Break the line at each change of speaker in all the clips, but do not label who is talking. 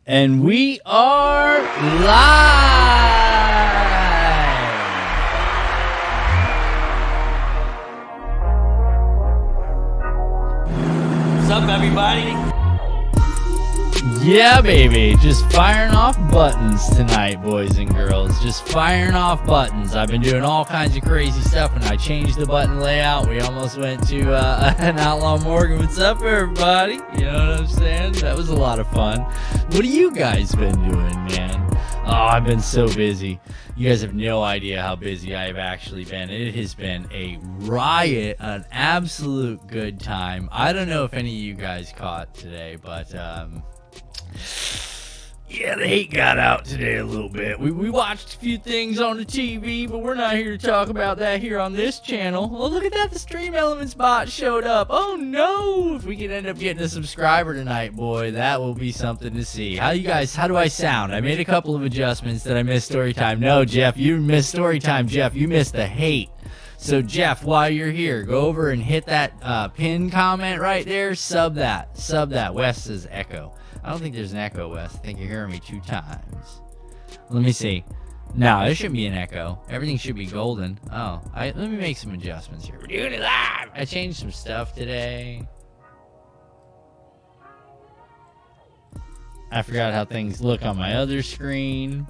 And we are live!
What's up, everybody?
Yeah, baby. Just firing off buttons tonight, boys and girls. Just firing off buttons. I've been doing all kinds of crazy stuff, and I changed the button layout. We almost went to an Outlaw Morgan. What's up, everybody? You know what I'm saying? That was a lot of fun. What have you guys been doing, man? Oh, I've been so busy. You guys have no idea how busy I have actually been. It has been a riot, an absolute good time. I don't know if any of you guys caught today, but yeah, the hate got out today a little bit. We watched a few things on the TV, but we're not here to talk about that here on this channel. Oh, look at that. The Stream Elements bot showed up. Oh, no. If we can end up getting a subscriber tonight, boy, that will be something to see. How do I sound? I made a couple of adjustments. Did I miss story time? No, Jeff, you missed story time, Jeff. You missed the hate. So, Jeff, while you're here, go over and hit that pin comment right there. Sub that. Wes says echo. I don't think there's an echo, Wes. I think you're hearing me 2 times. Let me see. No, there shouldn't be an echo. Everything should be golden. Oh, let me make some adjustments here. We're doing it live! I changed some stuff today. I forgot how things look on my other screen.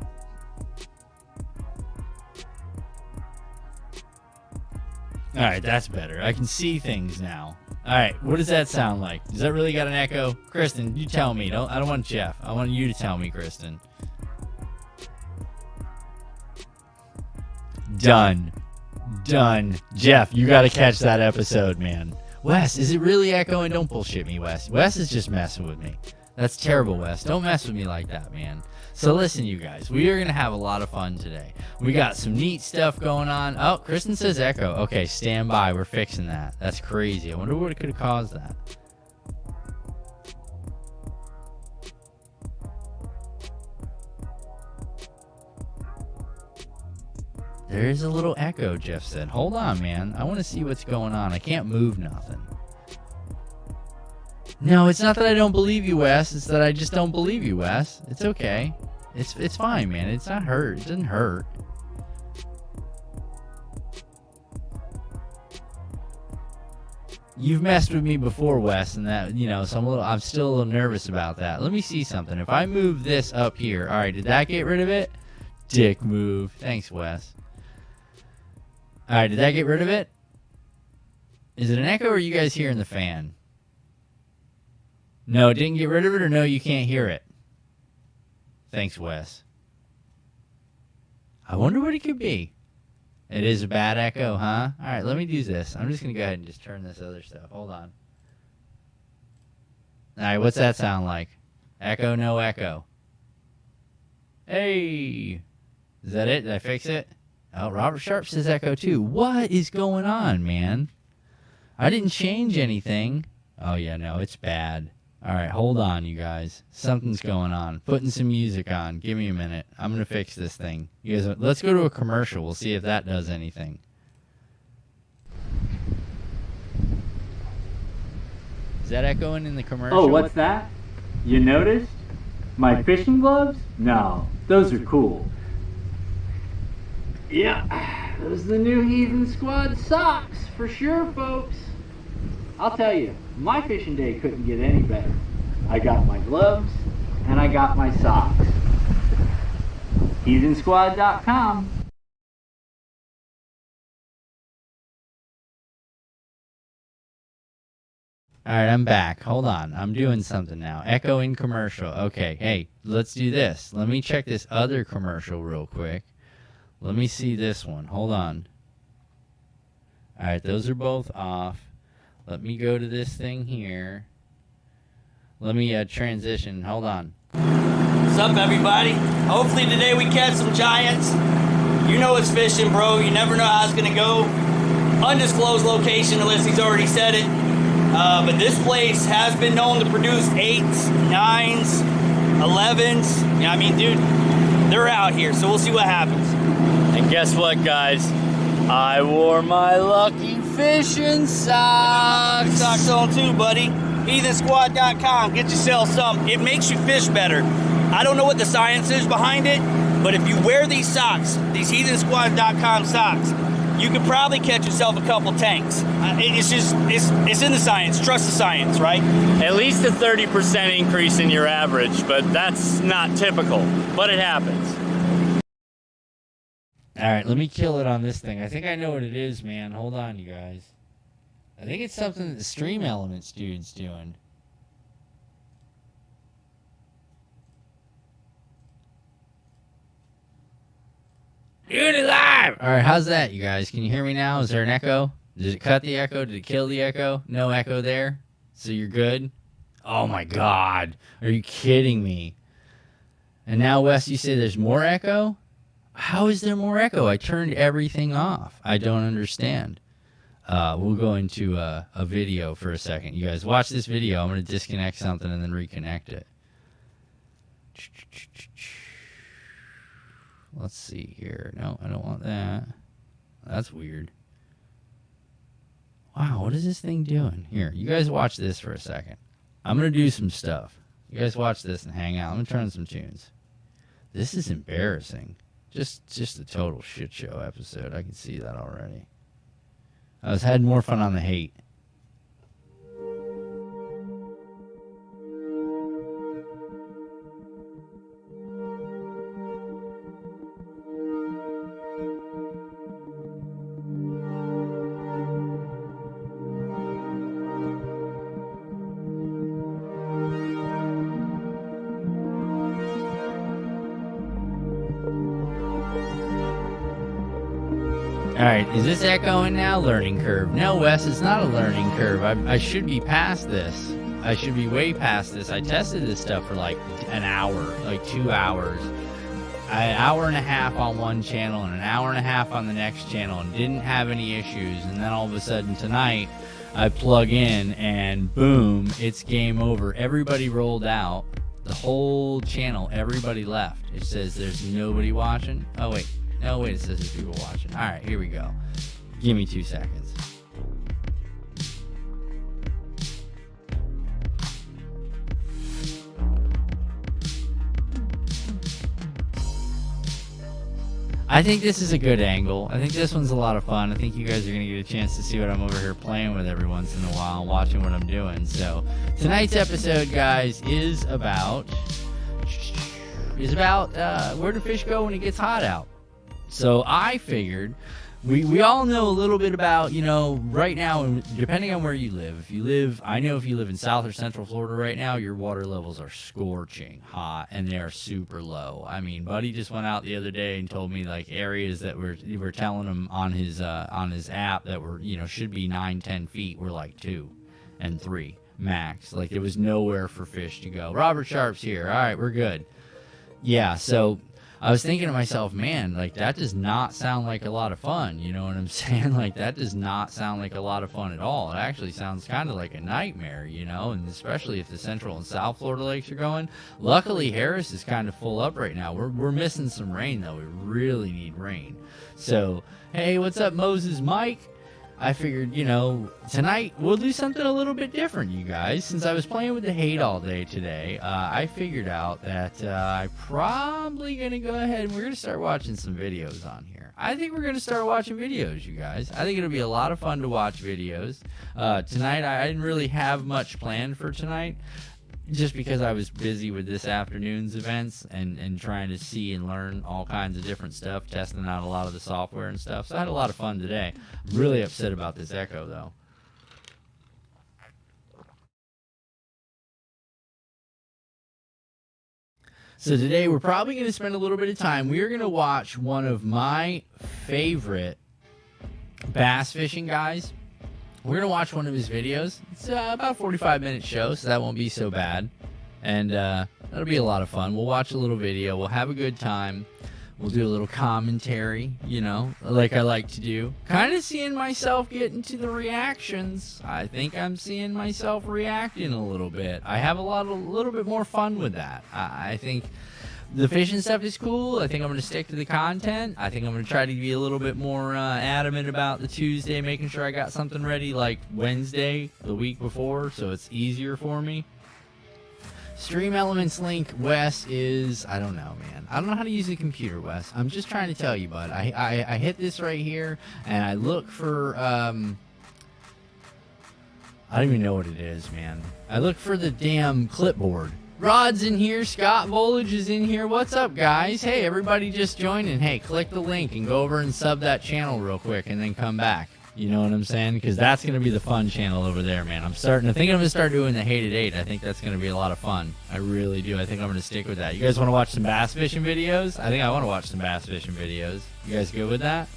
Alright, that's better. I can see things now. Alright, what does that sound like? Does that really got an echo? Kristen, you tell me. I don't want Jeff. I want you to tell me, Kristen. Done. Jeff, you gotta catch that episode, man. Wes, is it really echoing? Don't bullshit me, Wes. Wes is just messing with me. That's terrible, Wes. Don't mess with me like that, man. So listen, you guys, we are going to have a lot of fun today. We got some neat stuff going on. Oh, Kristen says echo. Okay, stand by. We're fixing that. That's crazy. I wonder what could have caused that. There's a little echo, Jeff said. Hold on, man. I want to see what's going on. I can't move nothing. No, it's not that I don't believe you, Wes. It's that I just don't believe you, Wes. It's okay. It's fine, man. It's not hurt. It doesn't hurt. You've messed with me before, Wes, and that, you know, so I'm still a little nervous about that. Let me see something. If I move this up here, all right, did that get rid of it? Dick move. Thanks, Wes. All right, did that get rid of it? Is it an echo, or are you guys hearing the fan? No, it didn't get rid of it, or no, you can't hear it? Thanks, Wes. I wonder what it could be. It is a bad echo, huh? All right, let me do this. I'm just going to go ahead and just turn this other stuff. Hold on. All right, what's that sound like? Echo, no echo. Hey! Is that it? Did I fix it? Oh, Robert Sharp says echo too. What is going on, man? I didn't change anything. Oh, yeah, no, it's bad. All right, hold on, you guys. Something's going on. Putting some music on. Give me a minute. I'm going to fix this thing. You guys, let's go to a commercial. We'll see if that does anything. Is that echoing in the commercial?
Oh, what's that? You noticed? My fishing gloves? No, those are cool. Yeah, those are the new Heathen Squad socks, for sure, folks. I'll tell you, my fishing day couldn't get any better. I got my gloves, and I got my socks. HeathenSquad.com.
Alright, I'm back. Hold on. I'm doing something now. Echo in commercial. Okay, hey, let's do this. Let me check this other commercial real quick. Let me see this one. Hold on. Alright, those are both off. Let me go to this thing here. Let me transition. Hold on.
What's up, everybody? Hopefully today we catch some giants. You know it's fishing, bro. You never know how it's going to go. Undisclosed location unless he's already said it. But this place has been known to produce 8s, 9s, 11s. Yeah, I mean, dude, they're out here, so we'll see what happens.
And guess what, guys? I wore my lucky fishing socks.
Socks on too, buddy. HeathenSquad.com. Get yourself some. It makes you fish better. I don't know what the science is behind it, but if you wear these socks, these heathensquad.com socks, you could probably catch yourself a couple tanks. It's in the science. Trust the science, right?
At least a 30% increase in your average, but that's not typical, but it happens.
All right, let me kill it on this thing. I think I know what it is, man. Hold on, you guys. I think it's something that the Stream Elements dude's doing. Doing it live! All right, how's that, you guys? Can you hear me now? Is there an echo? Did it cut the echo? Did it kill the echo? No echo there? So you're good? Oh, my God. Are you kidding me? And now, Wes, you say there's more echo? How is there more echo? I turned everything off. I don't understand. We'll go into a video for a second. You guys watch this video. I'm going to disconnect something and then reconnect it. Let's see here. No, I don't want that. That's weird. Wow, what is this thing doing? Here, you guys watch this for a second. I'm going to do some stuff. You guys watch this and hang out. I'm going to turn on some tunes. This is embarrassing. Just a total shit show episode. I can see that already. I was having more fun on the hate. Alright, is this echoing now? Learning curve. No, Wes, it's not a learning curve. I should be past this. I should be way past this. I tested this stuff for like an hour, like 2 hours. An hour and a half on one channel and an hour and a half on the next channel and didn't have any issues. And then all of a sudden tonight, I plug in and boom, it's game over. Everybody rolled out. The whole channel, everybody left. It says there's nobody watching. Oh, wait. No, wait, it says there's people watching. All right, here we go. Give me 2 seconds. I think this is a good angle. I think this one's a lot of fun. I think you guys are going to get a chance to see what I'm over here playing with every once in a while, watching what I'm doing. So tonight's episode, guys, is about where do fish go when it gets hot out. So I figured we all know a little bit about, you know, right now, depending on where you live. I know if you live in South or Central Florida right now, your water levels are scorching hot and they are super low. I mean, Buddy just went out the other day and told me like areas that were telling him on his app that were, you know, should be 9-10 feet were like 2 and 3 max. Like there was nowhere for fish to go. Robert Sharp's here. All right, we're good. Yeah, so I was thinking to myself, man, like that does not sound like a lot of fun. You know what I'm saying? Like that does not sound like a lot of fun at all. It actually sounds kind of like a nightmare, you know, and especially if the Central and South Florida lakes are going. Luckily, Harris is kind of full up right now. We're missing some rain, though. We really need rain. So, hey, what's up, Moses Mike? I figured, you know, tonight we'll do something a little bit different, you guys. Since I was playing with the hate all day today, I figured out that I'm probably going to go ahead and we're going to start watching some videos on here. I think we're going to start watching videos, you guys. I think it'll be a lot of fun to watch videos. Tonight, I didn't really have much planned for tonight, just because I was busy with this afternoon's events and trying to see and learn all kinds of different stuff, testing out a lot of the software and stuff. So I had a lot of fun today. I'm really upset about this echo, though. So today we're probably going to spend a little bit of time. We are going to watch one of my favorite bass fishing guys. We're going to watch one of his videos. It's about a 45-minute show, so that won't be so bad. And that'll be a lot of fun. We'll watch a little video. We'll have a good time. We'll do a little commentary, you know, like I like to do. Kind of seeing myself get into the reactions. I think I'm seeing myself reacting a little bit. I have a little bit more fun with that. I think the fishing stuff is cool. I think I'm going to stick to the content. I think I'm going to try to be a little bit more adamant about the Tuesday, making sure I got something ready like Wednesday, the week before, so it's easier for me. Stream Elements link, Wes, is, I don't know, man. I don't know how to use the computer, Wes. I'm just trying to tell you, bud. I hit this right here, and I look for, I don't even know what it is, man. I look for the damn clipboard. Rod's in here. Scott Volage is in here. What's up, guys? Hey, everybody just joining. Hey, click the link and go over and sub that channel real quick and then come back. You know what I'm saying? Because that's going to be the fun channel over there, man. I'm going to start doing the Hated 8. I think that's going to be a lot of fun. I really do. I think I'm going to stick with that. You guys want to watch some bass fishing videos? I think I want to watch some bass fishing videos. You guys good with that?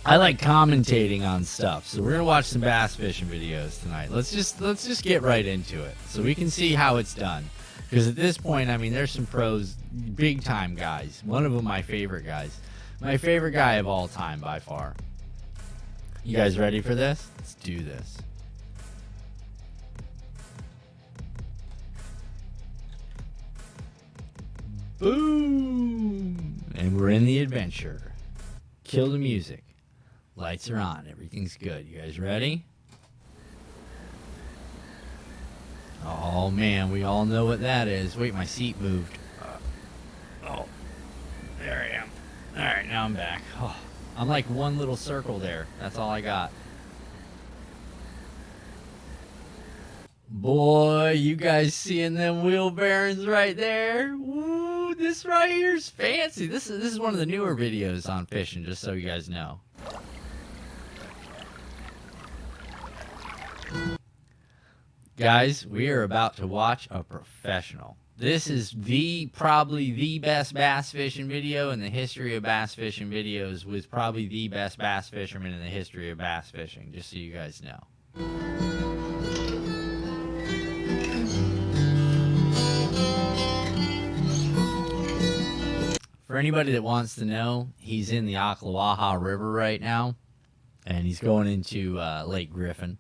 I like commentating on stuff, so we're gonna watch some bass fishing videos tonight. Let's just get right into it, so we can see how it's done. Because at this point, I mean, there's some pros, big time guys. One of them, my favorite guys, my favorite guy of all time by far. You guys ready for this? Let's do this. Boom! And we're in the adventure. Kill the music. Lights are on. Everything's good. You guys ready? Oh, man. We all know what that is. Wait, my seat moved. Oh, there I am. All right, now I'm back. Oh, I'm like one little circle there. That's all I got. Boy, you guys seeing them wheel bearings right there? Woo, this right here is fancy. This is one of the newer videos on fishing, just so you guys know. Guys, we are about to watch a professional. This is probably the best bass fishing video in the history of bass fishing videos, with probably the best bass fisherman in the history of bass fishing, just so you guys know. For anybody that wants to know, he's in the Ocklawaha River right now, and he's going into Lake Griffin.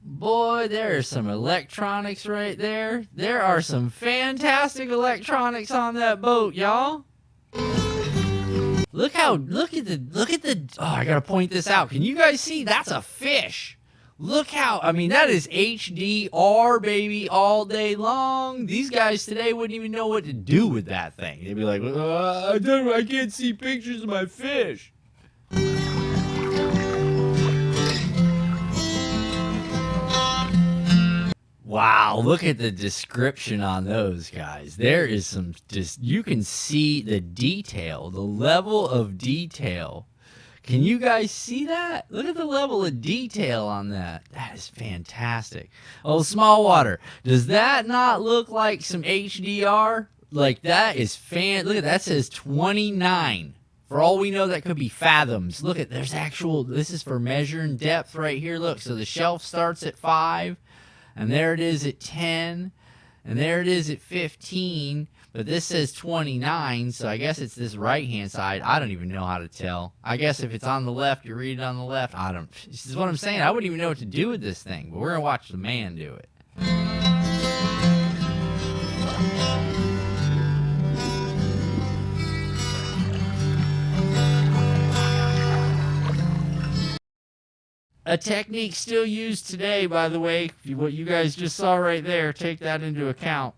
Boy, there are some electronics right there. There are some fantastic electronics on that boat, y'all. Look at the, oh, I gotta point this out. Can you guys see? That's a fish. Look how, I mean, that is HDR, baby, all day long. These guys today wouldn't even know what to do with that thing. They'd be like, I can't see pictures of my fish. Wow, look at the description on those guys. There is some, just, you can see the detail, the level of detail. Can you guys see that? Look at the level of detail on that. That is fantastic. Oh, small water. Does that not look like some HDR? Like, that is look at that, says 29. For all we know, that could be fathoms. Look at, there's actual, this is for measuring depth right here. Look, so the shelf starts at 5. And there it is at 10, and there it is at 15, but this says 29, so I guess it's this right-hand side. I don't even know how to tell. I guess if it's on the left, you read it on the left. This is what I'm saying. I wouldn't even know what to do with this thing, but we're going to watch the man do it. A technique still used today, by the way. What you guys just saw right there, take that into account.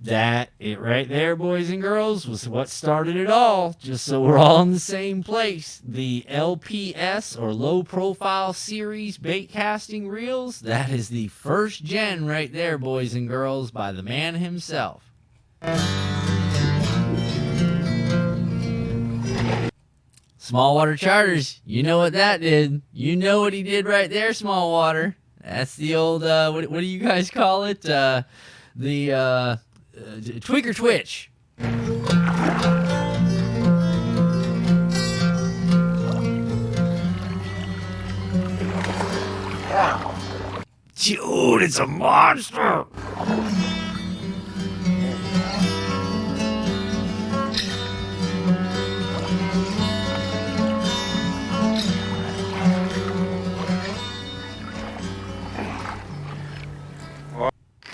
That, it right there, boys and girls, was what started it all, just so we're all in the same place. The LPS, or Low Profile Series bait casting reels, that is the first gen right there, boys and girls, by the man himself. Small Water Charters, you know what that did. You know what he did right there, Small Water. That's the old, what do you guys call it? The twig or twitch. Dude, it's a monster.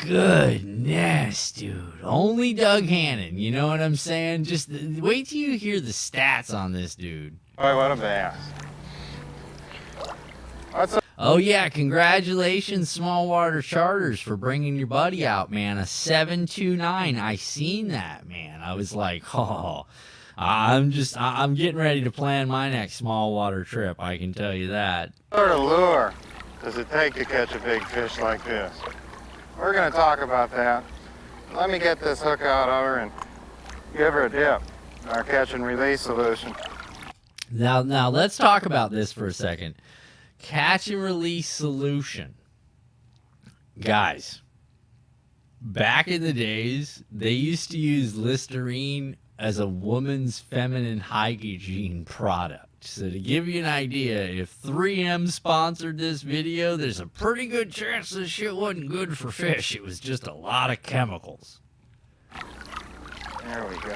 Goodness, dude. Only Doug Hannon, you know what I'm saying? Just wait till you hear the stats on this dude.
Boy, what a bass.
Oh, yeah, congratulations, Small Water Charters, for bringing your buddy out, man. A 729. I seen that, man. I was like, oh, I'm getting ready to plan my next small water trip, I can tell you that.
What sort of lure does it take to catch a big fish like this? We're going to talk about that. Let me get this hook out of her and give her a dip in our catch and release solution.
Now let's talk about this for a second. Catch and release solution. Guys, back in the days, they used to use Listerine as a woman's feminine hygiene product. So to give you an idea, if 3M sponsored this video, there's a pretty good chance this shit wasn't good for fish. It was just a lot of chemicals.
There we go.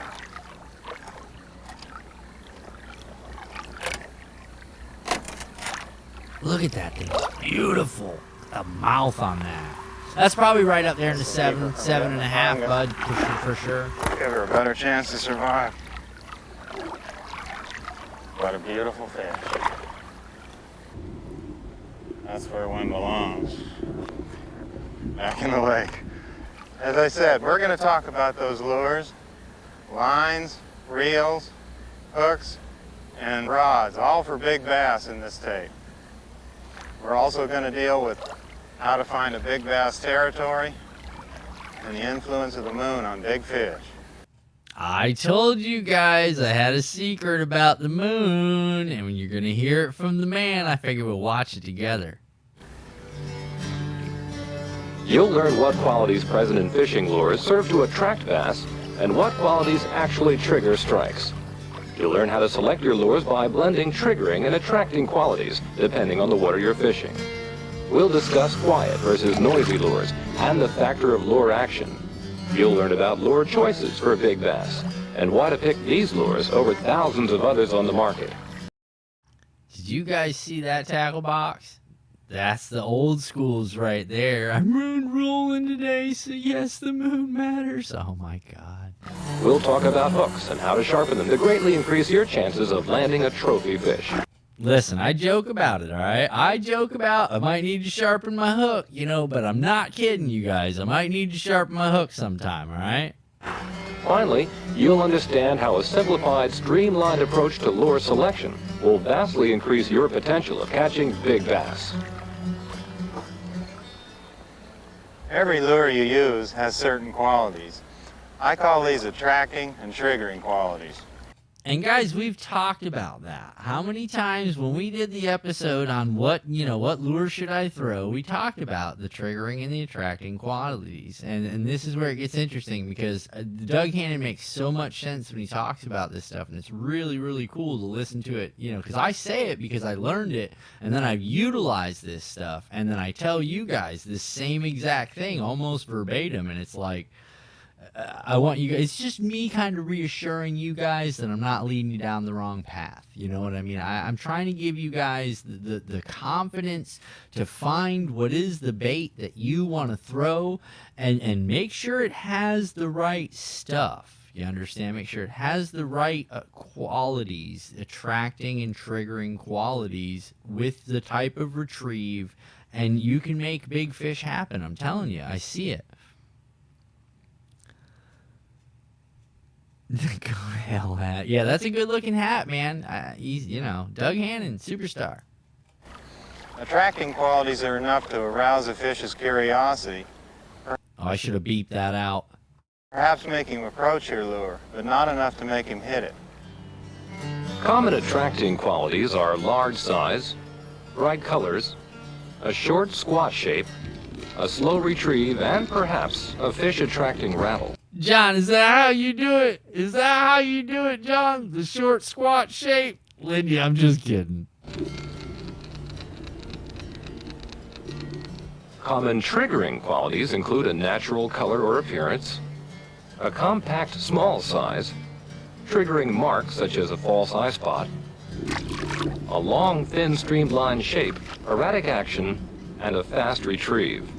Look at that thing. Beautiful. The mouth on that. That's probably right up there in the 7.5, bud, for sure.
Give her a better chance to survive. What a beautiful fish. That's where one belongs. Back in the lake. As I said, we're going to talk about those lures, lines, reels, hooks, and rods, all for big bass in this tape. We're also going to deal with how to find a big bass territory and the influence of the moon on big fish.
I told you guys I had a secret about the moon, and when you're going to hear it from the man, I figure we'll watch it together.
You'll learn what qualities present in fishing lures serve to attract bass and what qualities actually trigger strikes. You'll learn how to select your lures by blending triggering and attracting qualities depending on the water you're fishing. We'll discuss quiet versus noisy lures and the factor of lure action. You'll learn about lure choices for big bass and why to pick these lures over thousands of others on the market.
Did you guys see that tackle box? That's the old schools right there. I'm moon rolling today, so yes, the moon matters. Oh my God.
We'll talk about hooks and how to sharpen them to greatly increase your chances of landing a trophy fish.
Listen, I joke about it, all right? I joke about I might need to sharpen my hook, you know, but I'm not kidding you guys. I might need to sharpen my hook sometime, all right?
Finally, you'll understand how a simplified, streamlined approach to lure selection will vastly increase your potential of catching big bass.
Every lure you use has certain qualities. I call these attracting and triggering qualities.
And guys, we've talked about that. How many times when we did the episode on what lure should I throw, we talked about the triggering and the attracting qualities. And this is where it gets interesting because Doug Hannon makes so much sense when he talks about this stuff. And it's really, really cool to listen to it, you know, because I say it because I learned it and then I've utilized this stuff. And then I tell you guys this same exact thing almost verbatim. And it's like, I want you guys, it's just me kind of reassuring you guys that I'm not leading you down the wrong path. You know what I mean? I'm trying to give you guys the confidence to find what is the bait that you want to throw and make sure it has the right stuff. You understand? Make sure it has the right qualities, attracting and triggering qualities with the type of retrieve, and you can make big fish happen. I'm telling you, I see it. The hell hat. Yeah, that's a good looking hat, man. He's, you know, Doug Hannon, superstar.
Attracting qualities are enough to arouse a fish's curiosity.
Oh, I should have beeped that out.
Perhaps make him approach your lure, but not enough to make him hit it.
Common attracting qualities are large size, bright colors, a short squat shape, a slow retrieve, and perhaps a fish attracting rattle.
John, is that how you do it? Is that how you do it, John? The short squat shape? Lindy, I'm just kidding.
Common triggering qualities include a natural color or appearance, a compact small size, triggering marks such as a false eye spot, a long thin streamlined shape, erratic action, and a fast retrieve.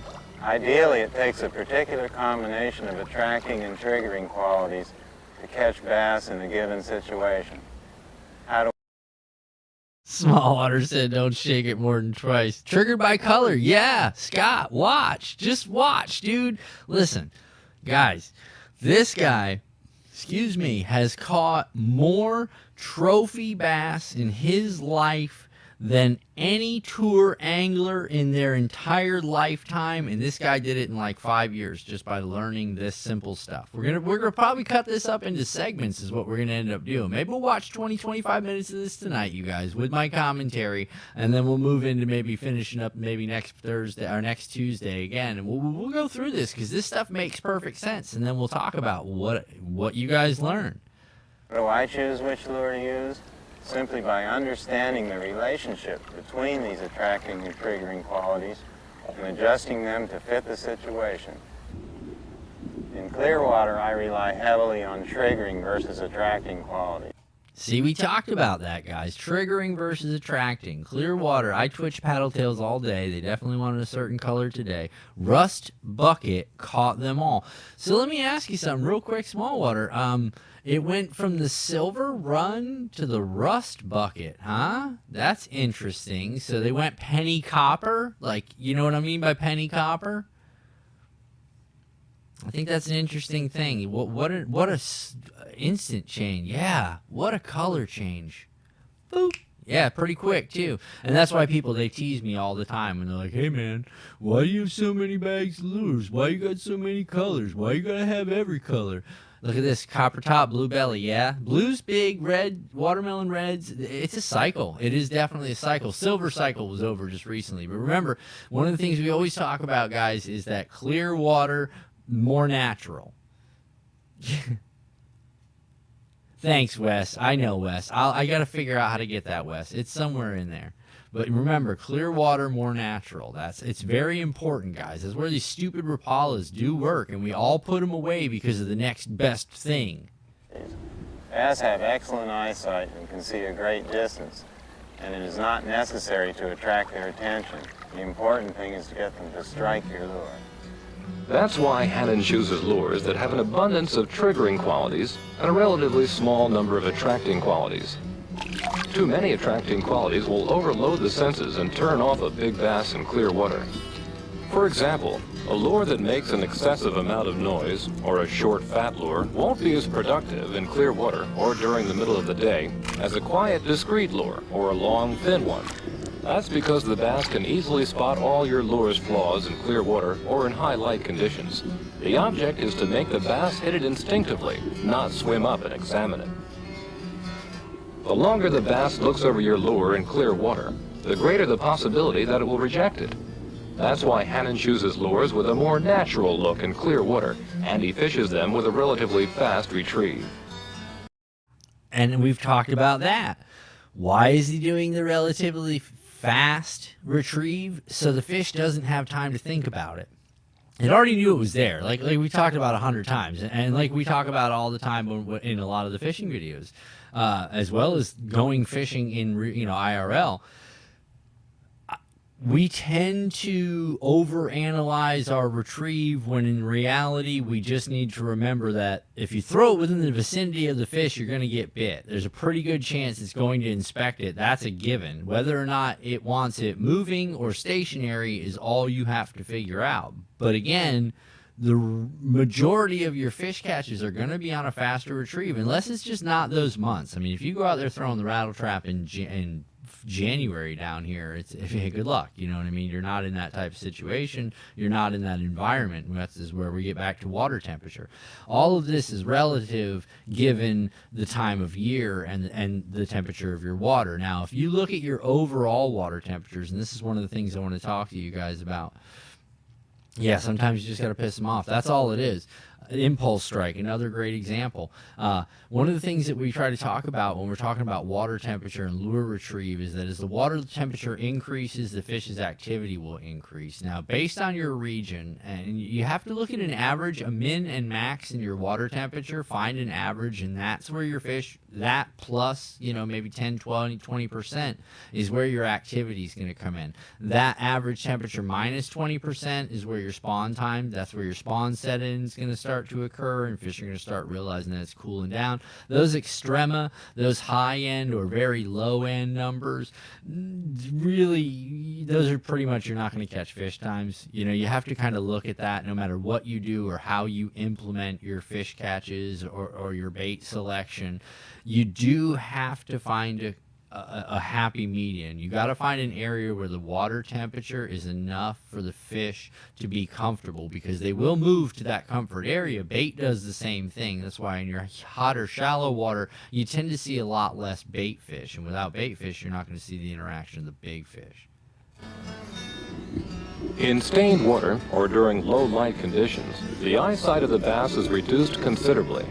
Ideally, it takes a particular combination of attracting and triggering qualities to catch bass in a given situation. How do
Smallwater said don't shake it more than twice. Triggered by color. Yeah, Scott, watch. Just watch, dude. Listen, guys, this guy, excuse me, has caught more trophy bass in his life than any tour angler in their entire lifetime, and this guy did it in like 5 years just by learning this simple stuff. We're gonna probably cut this up into segments is what we're gonna end up doing. Maybe we'll watch 20-25 minutes of this tonight, you guys, with my commentary, and then we'll move into maybe finishing up maybe next Thursday or next Tuesday again, and we'll go through this because this stuff makes perfect sense, and then we'll talk about what you guys learned.
do I choose which lure to use? Simply by understanding the relationship between these attracting and triggering qualities and adjusting them to fit the situation. In clear water, I rely heavily on triggering versus attracting qualities.
See, we talked about that, guys. Triggering versus attracting. Clear water. I twitch paddle tails all day. They definitely wanted a certain color today. Rust bucket caught them all. So let me ask you something real quick, Smallwater. It went from the silver run to the rust bucket, huh? That's interesting. So they went penny copper? Like, you know what I mean by penny copper? I think that's an interesting thing. What a instant change. Yeah, what a color change. Boop. Yeah, pretty quick too. And that's why people, they tease me all the time when they're like, hey man, why do you have so many bags of lures? Why you got so many colors? Why you gotta have every color? Look at this, copper top, blue belly, yeah? Blue's big, red, watermelon reds, it's a cycle. It is definitely a cycle. Silver cycle was over just recently. But remember, one of the things we always talk about, guys, is that clear water, more natural. Thanks, Wes. I know, Wes. I got to figure out how to get that, Wes. It's somewhere in there. But remember, clear water, more natural. It's very important, guys. That's where these stupid Rapalas do work, and we all put them away because of the next best thing.
Bass have excellent eyesight and can see a great distance, and it is not necessary to attract their attention. The important thing is to get them to strike your lure.
That's why Hannon chooses lures that have an abundance of triggering qualities and a relatively small number of attracting qualities. Too many attracting qualities will overload the senses and turn off a big bass in clear water. For example, a lure that makes an excessive amount of noise, or a short fat lure, won't be as productive in clear water or during the middle of the day as a quiet discreet lure or a long thin one. That's because the bass can easily spot all your lure's flaws in clear water or in high light conditions. The object is to make the bass hit it instinctively, not swim up and examine it. The longer the bass looks over your lure in clear water, the greater the possibility that it will reject it. That's why Hannon chooses lures with a more natural look in clear water, and he fishes them with a relatively fast retrieve.
And we've talked about that. Why is he doing the relatively fast retrieve? So the fish doesn't have time to think about it. It already knew it was there, like we talked about 100 times, and like we talk about all the time in a lot of the fishing videos, as well as going fishing in IRL. We tend to overanalyze our retrieve when in reality we just need to remember that if you throw it within the vicinity of the fish, you're going to get bit. There's a pretty good chance it's going to inspect it. That's a given. Whether or not it wants it moving or stationary is all you have to figure out. But again, the majority of your fish catches are going to be on a faster retrieve, unless it's just not those months. I mean, if you go out there throwing the rattle trap in January down here. It's good luck. You know what I mean? You're not in that type of situation. You're not in that environment. That is where we get back to water temperature. All of this is relative given the time of year and the temperature of your water. Now, if you look at your overall water temperatures, and this is one of the things I want to talk to you guys about. Yeah, sometimes you just got to piss them off. That's all it is. Impulse strike, another great example. One of the things that we try to talk about when we're talking about water temperature and lure retrieve is that as the water temperature increases, the fish's activity will increase. Now, based on your region, and you have to look at an average, a min and max in your water temperature, find an average, and that's where your fish, that plus, maybe 10, 20% is where your activity is going to come in. That average temperature minus 20% is where your spawn time, that's where your spawn set-in is going to start to occur, and fish are going to start realizing that it's cooling down. Those extrema, those high-end or very low-end numbers, really, those are pretty much, you're not going to catch fish times. You have to kind of look at that no matter what you do or how you implement your fish catches or your bait selection. You do have to find a happy median. You got to find an area where the water temperature is enough for the fish to be comfortable, because they will move to that comfort area. Bait does the same thing. That's why in your hot or shallow water, you tend to see a lot less bait fish. And without bait fish, you're not going to see the interaction of the big fish.
In stained water or during low light conditions, the eyesight of the bass is reduced considerably.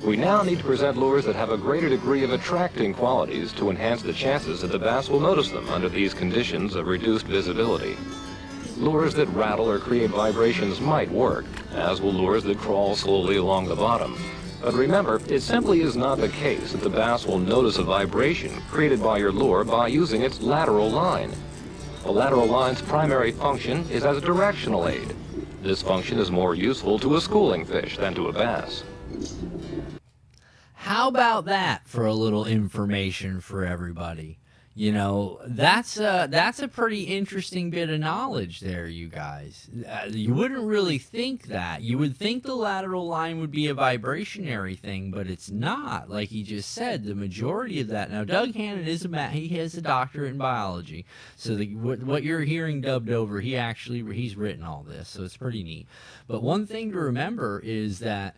We now need to present lures that have a greater degree of attracting qualities to enhance the chances that the bass will notice them under these conditions of reduced visibility. Lures that rattle or create vibrations might work, as will lures that crawl slowly along the bottom. But remember, it simply is not the case that the bass will notice a vibration created by your lure by using its lateral line. The lateral line's primary function is as a directional aid. This function is more useful to a schooling fish than to a bass.
How about that for a little information for everybody? That's a pretty interesting bit of knowledge there, you guys. You wouldn't really think that. You would think the lateral line would be a vibrationary thing, but it's not. Like he just said, the majority of that. Now, Doug Hannon he has a doctorate in biology, so what you're hearing dubbed over, he's written all this, so it's pretty neat. But one thing to remember is that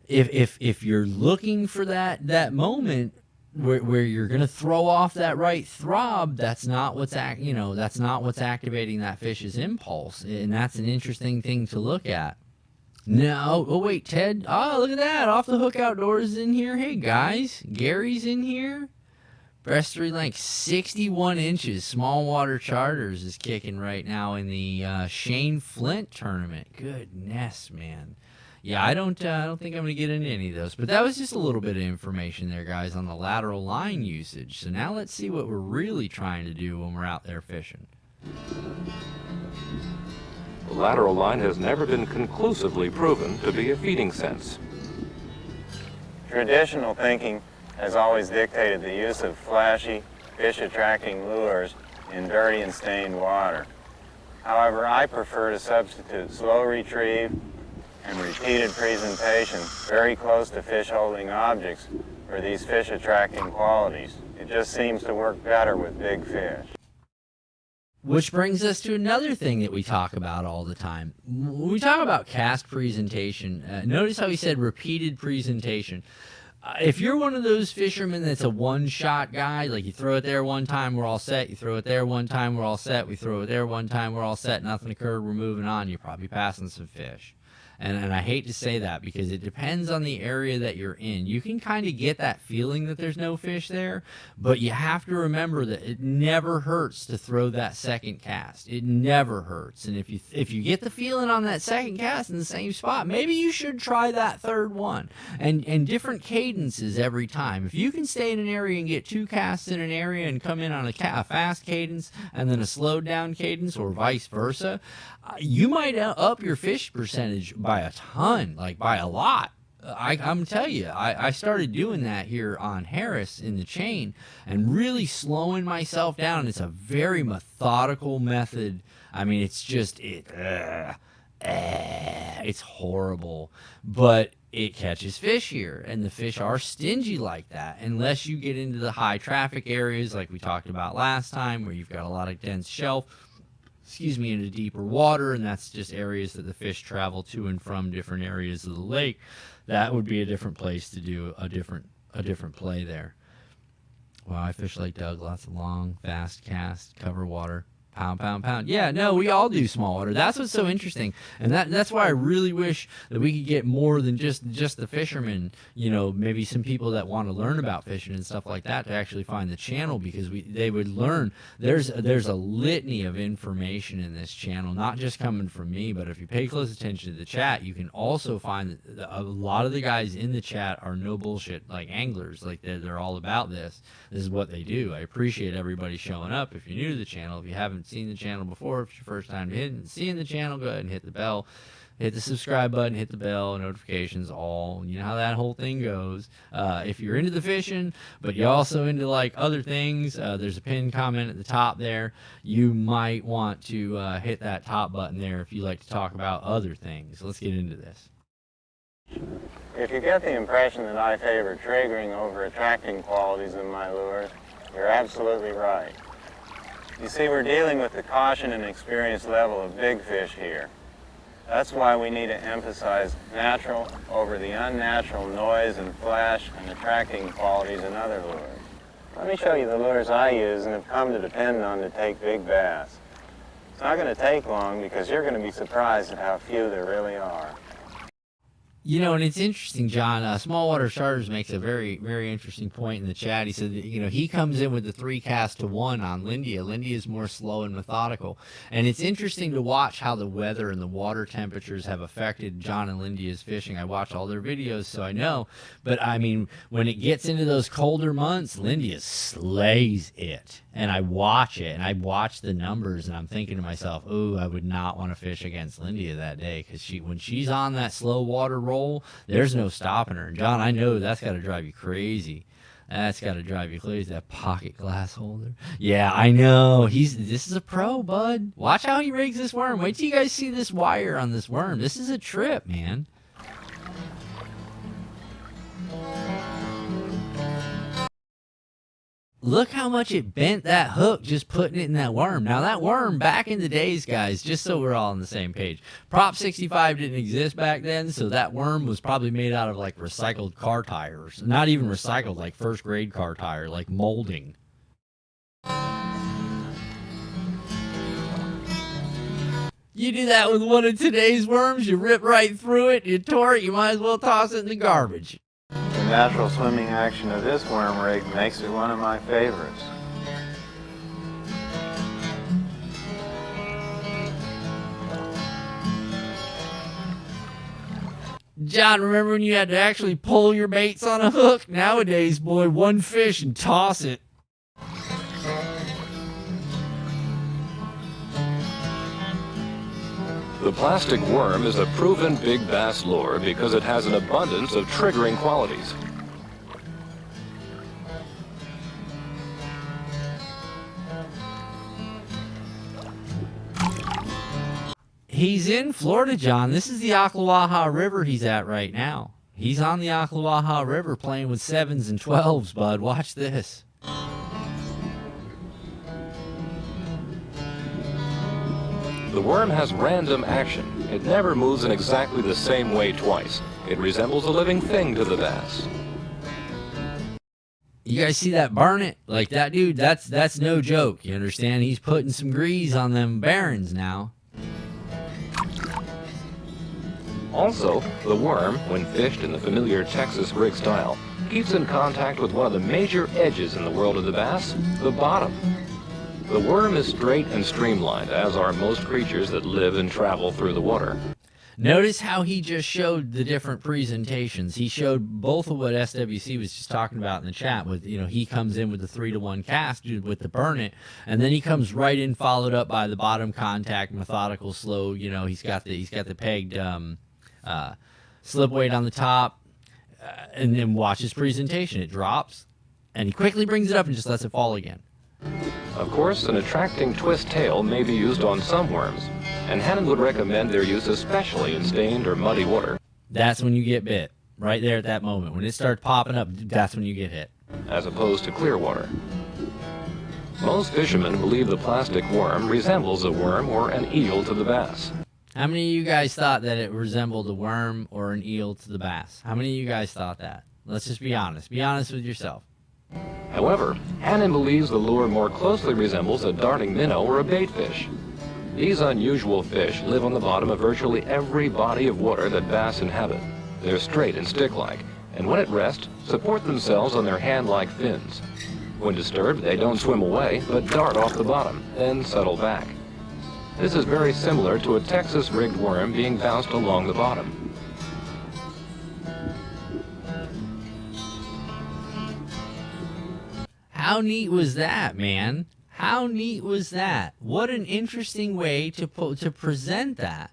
if you're looking for that moment where you're gonna throw off that right throb, that's not what's activating that fish's impulse, and that's an interesting thing to look at. No, oh wait, Ted. Oh, look at that! Off the Hook Outdoors is in here. Hey guys, Gary's in here. Breast 3 length, 61 inches. Small Water Charters is kicking right now in the Shane Flint tournament. Goodness, man. Yeah, I don't think I'm going to get into any of those. But that was just a little bit of information there, guys, on the lateral line usage. So now let's see what we're really trying to do when we're out there fishing.
The lateral line has never been conclusively proven to be a feeding sense.
Traditional thinking has always dictated the use of flashy, fish-attracting lures in dirty and stained water. However, I prefer to substitute slow retrieve and repeated presentation very close to fish-holding objects for these fish-attracting qualities. It just seems to work better with big fish.
Which brings us to another thing that we talk about all the time. When we talk about cast presentation, notice how he said repeated presentation. If you're one of those fishermen that's a one-shot guy, like you throw it there one time, we're all set. You throw it there one time, we're all set. We throw it there one time, we're all set. Nothing occurred, we're moving on. You're probably passing some fish. And I hate to say that because it depends on the area that you're in. You can kind of get that feeling that there's no fish there, but you have to remember that it never hurts to throw that second cast. It never hurts. And if you get the feeling on that second cast in the same spot, maybe you should try that third one. And different cadences every time. If you can stay in an area and get 2 casts in an area and come in on a fast cadence and then a slowed down cadence or vice versa, you might up your fish percentage by a ton, like by a lot. I'm telling you, I started doing that here on Harris in the chain and really slowing myself down. It's a very methodical method. I mean, it's just, it's horrible. But it catches fish here, and the fish are stingy like that unless you get into the high traffic areas like we talked about last time, where you've got a lot of dense shelf, into deeper water, and that's just areas that the fish travel to and from different areas of the lake. That would be a different place to do a different play there. Wow, I fish Lake Doug, lots of long, fast cast, cover water. Pound, pound, pound. Yeah, no, we all do small water. That's what's so interesting, and that's why I really wish that we could get more than just the fishermen. Maybe some people that want to learn about fishing and stuff like that to actually find the channel, because they would learn. There's a litany of information in this channel, not just coming from me, but if you pay close attention to the chat, you can also find that a lot of the guys in the chat are no bullshit like anglers. Like they're all about this. This is what they do. I appreciate everybody showing up. If you're new to the channel, if you haven't seen the channel before, if it's your first time seeing the channel, go ahead and hit the bell, hit the subscribe button, hit the bell, notifications, all. You know how that whole thing goes. If you're into the fishing, but you're also into like other things, there's a pinned comment at the top there. You might want to hit that top button there if you like to talk about other things. Let's get into this.
If you get the impression that I favor triggering over attracting qualities in my lures, you're absolutely right. You see, we're dealing with the caution and experience level of big fish here. That's why we need to emphasize natural over the unnatural noise and flash and attracting qualities in other lures. Let me show you the lures I use and have come to depend on to take big bass. It's not going to take long because you're going to be surprised at how few there really are.
And it's interesting, John. Smallwater Charters makes a very, very interesting point in the chat. He said that, he comes in with the 3 cast to 1 on Lindia. Lindia is more slow and methodical. And it's interesting to watch how the weather and the water temperatures have affected John and Lindia's fishing. I watch all their videos, so I know. But, I mean, when it gets into those colder months, Lindia slays it. And I watch it, and I watch the numbers, and I'm thinking to myself, ooh, I would not want to fish against Lindia that day, because when she's on that slow water roll, there's no stopping her. And John, I know that's got to drive you crazy. That's got to drive you crazy, that pocket glass holder. Yeah, I know. This is a pro, bud. Watch how he rigs this worm. Wait till you guys see this wire on this worm. This is a trip, man. Look how much it bent that hook just putting it in that worm. Now, that worm back in the days, guys, just so we're all on the same page, Prop 65 didn't exist back then, so that worm was probably made out of, like, recycled car tires. Not even recycled, like first-grade car tire, like molding. You do that with one of today's worms, you rip right through it, you tore it, you might as well toss it in the garbage.
The natural swimming action of this worm rig makes it one of my favorites.
John, remember when you had to actually pull your baits on a hook? Nowadays, boy, one fish and toss it.
The plastic worm is a proven big bass lure because it has an abundance of triggering qualities.
He's in Florida, John. This is the Ocklawaha River he's at right now. He's on the Ocklawaha River playing with 7s and 12s, bud. Watch this.
The worm has random action. It never moves in exactly the same way twice. It resembles a living thing to the bass.
You guys see that burn it? Like that dude, that's no joke. You understand? He's putting some grease on them barons now.
Also, the worm, when fished in the familiar Texas rig style, keeps in contact with one of the major edges in the world of the bass, the bottom. The worm is straight and streamlined, as are most creatures that live and travel through the water.
Notice how he just showed the different presentations. He showed both of what SWC was just talking about in the chat. With he comes in with the 3-to-1 cast with the burn it, and then he comes right in, followed up by the bottom contact, methodical, slow. He's got the pegged slip weight on the top, and then watch his presentation. It drops, and he quickly brings it up and just lets it fall again.
Of course, an attracting twist tail may be used on some worms, and Hannon would recommend their use especially in stained or muddy water.
That's when you get bit. Right there at that moment. When it starts popping up, that's when you get hit.
as opposed to clear water. Most fishermen believe the plastic worm resembles a worm or an eel to the bass.
How many of you guys thought that it resembled a worm or an eel to the bass? How many of you guys thought that? Let's just be honest. Be honest with yourself.
However, Hannon believes the lure more closely resembles a darting minnow or a baitfish. These unusual fish live on the bottom of virtually every body of water that bass inhabit. They're straight and stick-like, and when at rest, support themselves on their hand-like fins. When disturbed, they don't swim away, but dart off the bottom, then settle back. This is very similar to a Texas-rigged worm being bounced along the bottom.
How neat was that, man? How neat was that? What an interesting way to present that.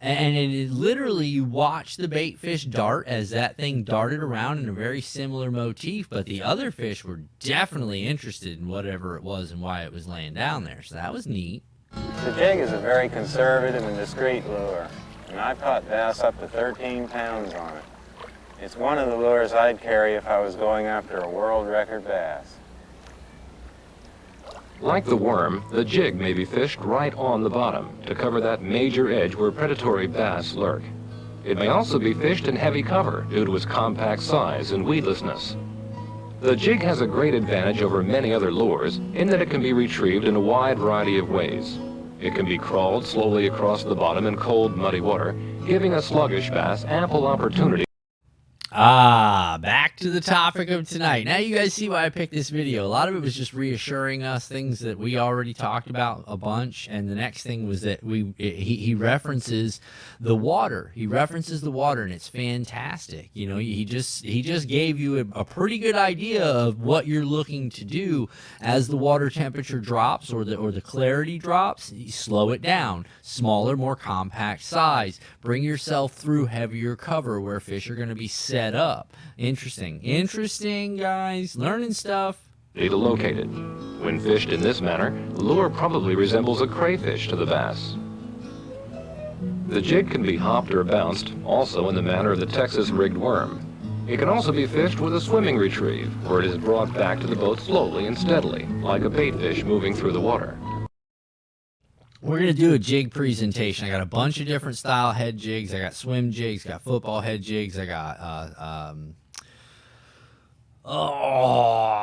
And it literally, you watch the bait fish dart as that thing darted around in a very similar motif, but the other fish were definitely interested in whatever it was and why it was laying down there. So that was neat.
The jig is a very conservative and discreet lure, and I've caught bass up to 13 pounds on it. It's one of the lures I'd carry if I was going after a world record bass.
Like the worm, the jig may be fished right on the bottom to cover that major edge where predatory bass lurk. It may also be fished in heavy cover due to its compact size and weedlessness. The jig has a great advantage over many other lures in that it can be retrieved in a wide variety of ways. It can be crawled slowly across the bottom in cold, muddy water, giving a sluggish bass ample opportunity.
Back to the topic of tonight. Now you guys see why I picked this video. A lot of it was just reassuring us things that we already talked about a bunch, and the next thing was that he references the water. He references the water, and it's fantastic. You know, he just gave you a pretty good idea of what you're looking to do as the water temperature drops or the clarity drops. You slow it down, smaller, more compact size. Bring yourself through heavier cover where fish are going to be set up. Interesting, guys. Learning stuff.
To locate it. When fished in this manner, the lure probably resembles a crayfish to the bass. The jig can be hopped or bounced, also in the manner of the Texas-rigged worm. It can also be fished with a swimming retrieve, where it is brought back to the boat slowly and steadily, like a baitfish moving through the water.
We're going to do a jig presentation. I got a bunch of different style head jigs. I got swim jigs, got football head jigs. I got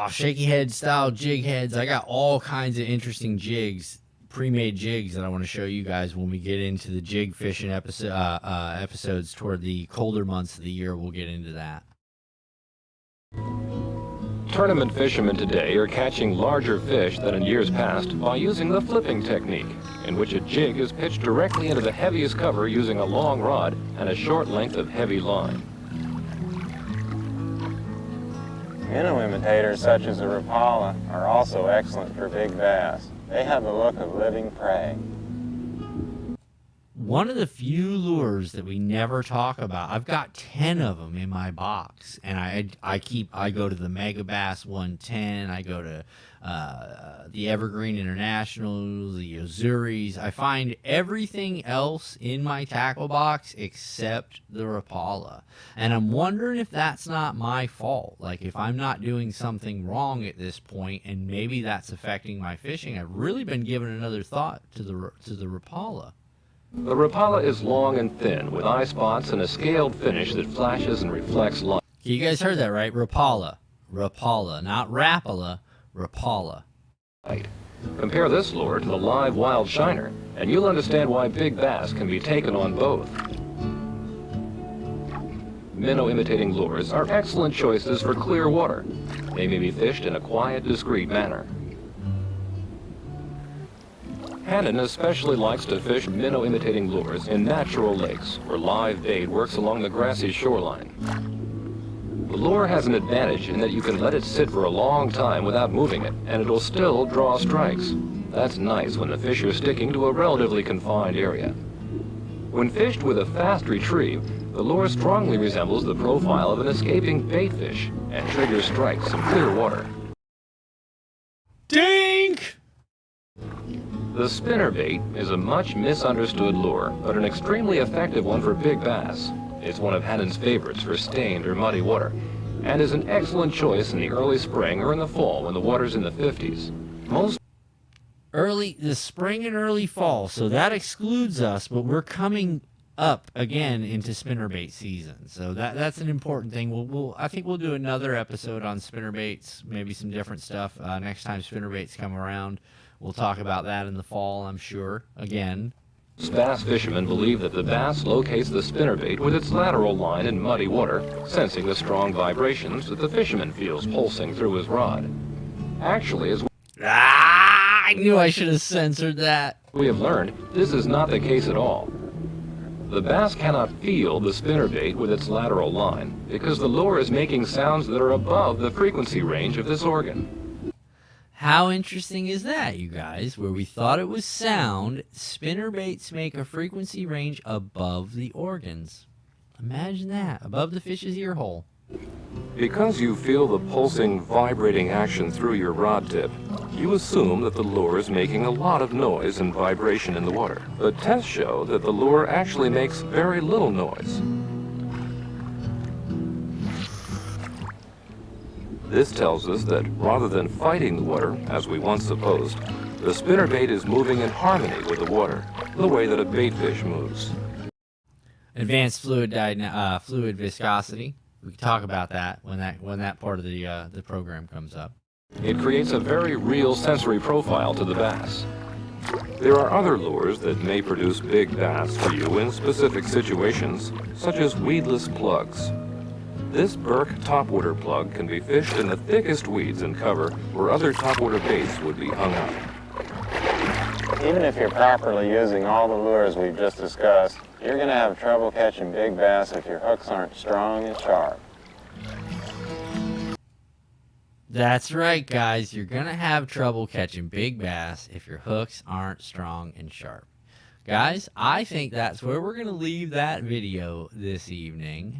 shaky head style jig heads. I got all kinds of interesting jigs, pre-made jigs that I want to show you guys when we get into the jig fishing episodes toward the colder months of the year. We'll get into that.
Tournament fishermen today are catching larger fish than in years past by using the flipping technique, in which a jig is pitched directly into the heaviest cover using a long rod and a short length of heavy line.
Minnow imitators such as the Rapala are also excellent for big bass. They have the look of living prey.
One of the few lures that we never talk about, I've got 10 of them in my box, and I go to the Mega Bass 110, I go to the Evergreen International, the Azuris. I find everything else in my tackle box except the Rapala, and I'm wondering if that's not my fault. Like, if I'm not doing something wrong at this point, and maybe that's affecting my fishing. I've really been giving another thought to the Rapala.
The Rapala is long and thin, with eye spots and a scaled finish that flashes and reflects light.
You guys heard that, right? Rapala. Rapala. Not Rapala. Rapala.
Compare this lure to the live wild shiner, and you'll understand why big bass can be taken on both. Minnow imitating lures are excellent choices for clear water. They may be fished in a quiet, discreet manner. Hannon especially likes to fish minnow imitating lures in natural lakes where live bait works along the grassy shoreline. The lure has an advantage in that you can let it sit for a long time without moving it, and it'll still draw strikes. That's nice when the fish are sticking to a relatively confined area. When fished with a fast retrieve, the lure strongly resembles the profile of an escaping baitfish and triggers strikes in clear water.
Dink!
The spinnerbait is a much misunderstood lure, but an extremely effective one for big bass. It's one of Hannon's favorites for stained or muddy water, and is an excellent choice in the early spring or in the fall when the water's in the 50s. Most
The spring and early fall, so that excludes us, but we're coming up again into spinnerbait season, so that's an important thing. I think we'll do another episode on spinnerbaits, maybe some different stuff next time spinnerbaits come around. We'll talk about that in the fall, I'm sure. Again,
bass fishermen believe that the bass locates the spinnerbait with its lateral line in muddy water, sensing the strong vibrations that the fisherman feels pulsing through his rod. Actually, as
I knew I should have censored that.
we have learned, this is not the case at all. The bass cannot feel the spinnerbait with its lateral line because the lure is making sounds that are above the frequency range of this organ.
How interesting is that, you guys? Where we thought it was sound, spinnerbaits make a frequency range above the organs. Imagine that, above the fish's ear hole.
Because you feel the pulsing, vibrating action through your rod tip, you assume that the lure is making a lot of noise and vibration in the water. But tests show that the lure actually makes very little noise. This tells us that rather than fighting the water, as we once supposed, the spinnerbait is moving in harmony with the water, the way that a baitfish moves.
Advanced fluid viscosity. We can talk about that when that part of the program comes up.
It creates a very real sensory profile to the bass. There are other lures that may produce big bass for you in specific situations, such as weedless plugs. This Burke topwater plug can be fished in the thickest weeds and cover where other topwater baits would be hung up.
Even if you're properly using all the lures we've just discussed, you're going to have trouble catching big bass if your hooks aren't strong and sharp.
That's right, guys. You're going to have trouble catching big bass if your hooks aren't strong and sharp. Guys, I think that's where we're going to leave that video this evening.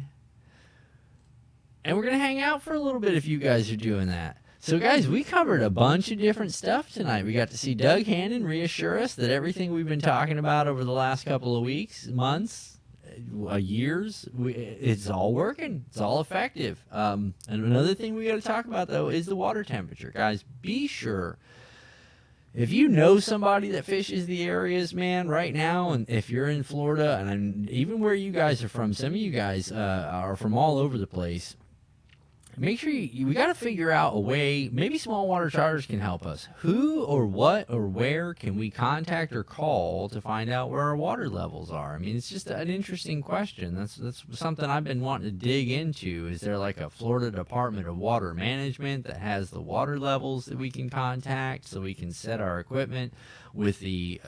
And we're going to hang out for a little bit if you guys are doing that. So, guys, we covered a bunch of different stuff tonight. We got to see Doug Hannon reassure us that everything we've been talking about over the last couple of weeks, months, years, it's all working. It's all effective. And another thing we got to talk about, though, is the water temperature. Guys, be sure, if you know somebody that fishes the areas, man, right now, and if you're in Florida, and even where you guys are from, some of you guys are from all over the place, make sure we got to figure out a way. Maybe small water charters can help us. Who or what or where can we contact or call to find out where our water levels are? I mean, it's just an interesting question. That's something I've been wanting to dig into. Is there like a Florida Department of Water Management that has the water levels that we can contact so we can set our equipment with the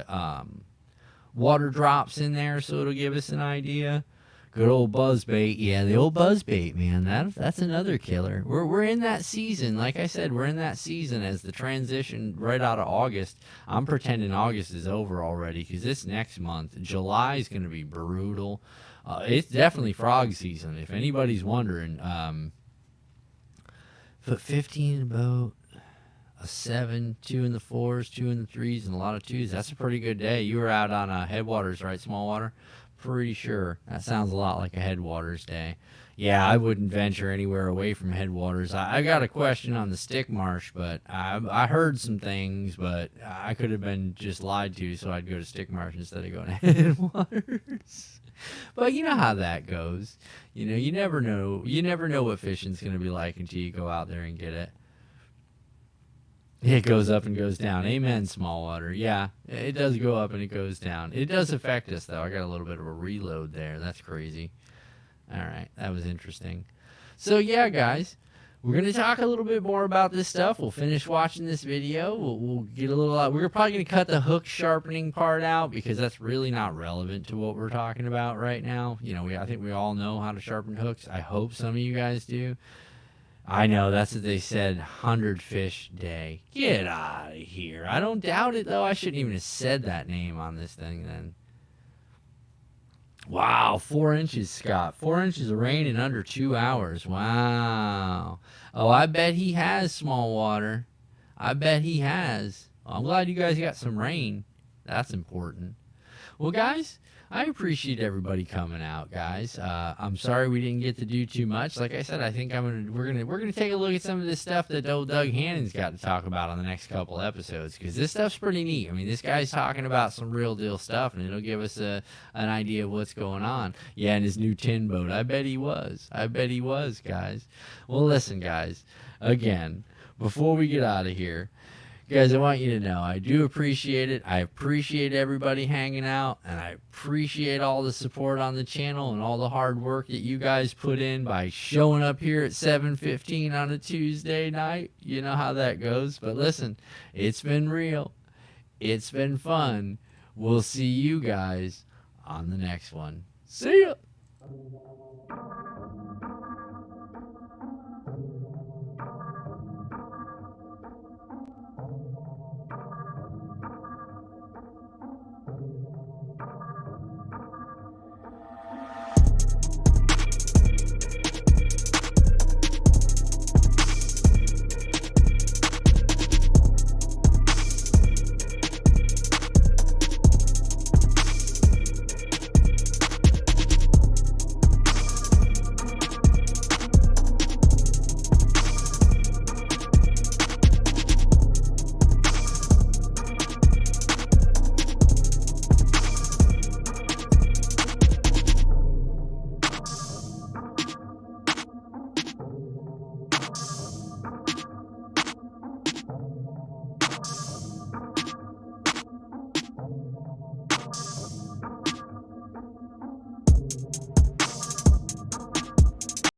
water drops in there so it'll give us an idea? Good old buzzbait. Yeah, the old buzzbait, man. That's another killer. We're in that season. Like I said, we're in that season as the transition right out of August. I'm pretending August is over already because this next month, July, is going to be brutal. It's definitely frog season. If anybody's wondering, put 15 in a boat, a 7, 2 in the 4s, 2 in the 3s, and a lot of 2s. That's a pretty good day. You were out on Headwaters, right, small water? Pretty sure. That sounds a lot like a Headwaters day. Yeah, I wouldn't venture anywhere away from Headwaters. I got a question on the stick marsh, but I heard some things, but I could have been just lied to, so I'd go to stick marsh instead of going to Headwaters. But you know how that goes. You know, you never know. You never know what fishing's going to be like until you go out there and get it. It goes up and goes down. Amen, small water. Yeah, it does go up and it goes down. It does affect us, though. I got a little bit of a reload there. That's crazy. All right, that was interesting. So, yeah, guys, we're going to talk a little bit more about this stuff. We'll finish watching this video. We'll get a little out. We're probably going to cut the hook sharpening part out because that's really not relevant to what we're talking about right now. You know, I think we all know how to sharpen hooks. I hope some of you guys do. I know, that's what they said, 100 fish day. Get out of here. I don't doubt it, though. I shouldn't even have said that name on this thing then. Wow, 4 inches, Scott. 4 inches of rain in under 2 hours. Wow. Oh, I bet he has small water. I bet he has. Well, I'm glad you guys got some rain. That's important. Well, guys, I appreciate everybody coming out, guys. I'm sorry we didn't get to do too much. Like I said, I think we're gonna take a look at some of this stuff that old Doug Hannon's got to talk about on the next couple episodes, because this stuff's pretty neat. I mean, this guy's talking about some real deal stuff, and it'll give us an idea of what's going on. Yeah, and his new tin boat. I bet he was, guys. Well, listen, guys. Again, before we get out of here, guys, I want you to know I do appreciate it. I appreciate everybody hanging out, and I appreciate all the support on the channel and all the hard work that you guys put in by showing up here at 7:15 on a Tuesday night. You know how that goes. But listen, it's been real. It's been fun. We'll see you guys on the next one. See ya!